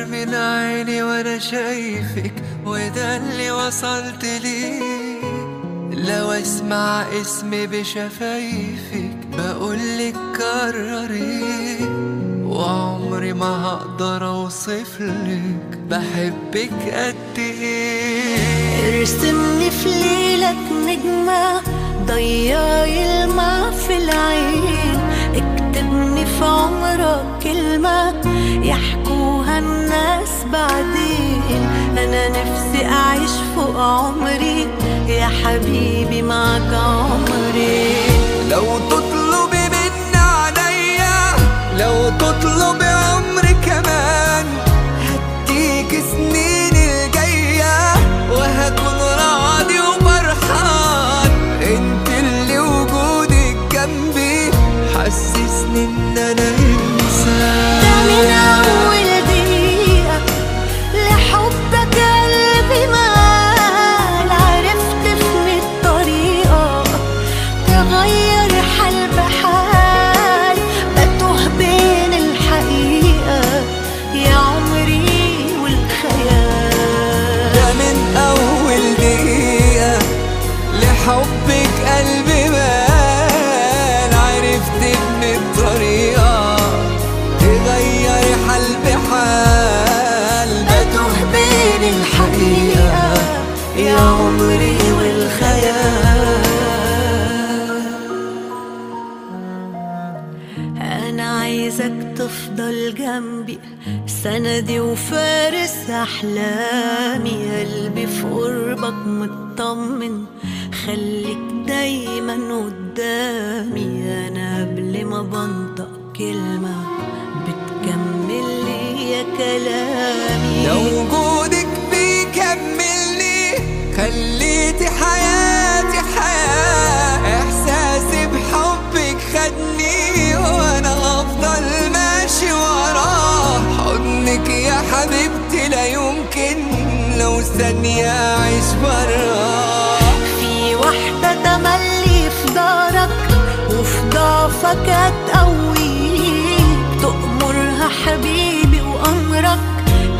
نار من عيني وانا شايفك، وده اللي وصلت ليه. لو اسمع اسمي بشفايفك بقولك كرري، وعمري ما هقدر اوصفلك بحبك قد ايه. ارسمني في ليلك نجمة ضيعي الماء في العين، اكتبني في عمرك كلمة يحكوها الناس بعدين. انا نفسي اعيش فوق عمري يا حبيبي معك عمري. لو تطلبي مني عليا، لو تطلبي عمري كمان، هديك سنين الجاية وهكون راضي وفرحان. انت اللي وجودك جنبي حسسني ان انا انسان. ده من اول دقيقة لحبك قلبي مال، عرفت في الطريقة تغير حال بحال، بتوه بين الحقيقة يا عمري والخيال. ده من اول دقيقة لحبك قلبي مال، عرفت ان الطريقة تغير حال بحال، بتوه بين الحقيقة يا عمري والخيال. أنا عايزك تفضل جنبي سندي وفارس أحلامي، قلبي في قربك مطمن خليك دايما قدامي. أنا قبل ما بنطق كلمة بتكمل لي يا كلامي. لو وجودك بيكملني خليتي حياتي حياة، إحساسي بحبك خدني وأنا هفضل ماشي وراه. حضنك يا حبيبتي لا يمكن لو ثانية أعيش براه. في واحدة تملي في دارك وفي ضعفك هتقويك، تأمرها حبيبي وأمرك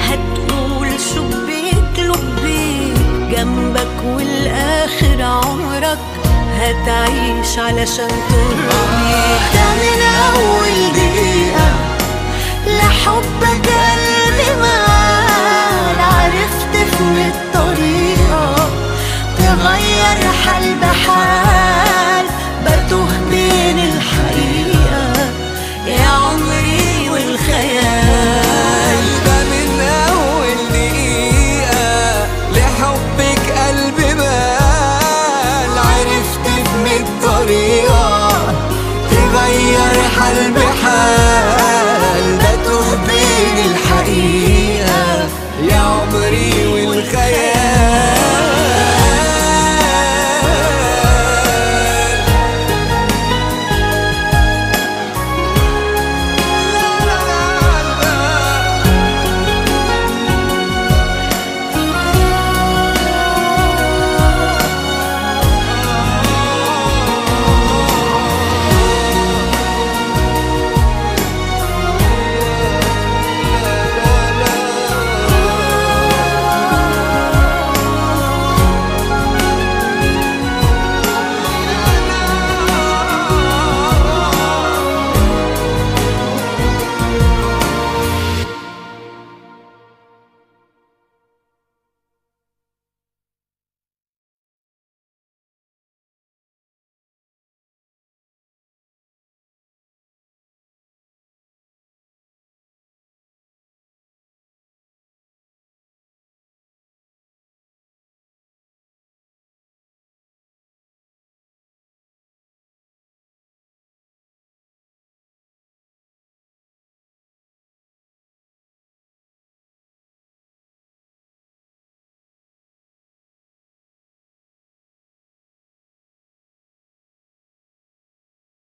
هتقول شبيك لبيك، جنبك والآخر عمرك هتعيش علشان ترضيك. ده من أول دقيقة لحب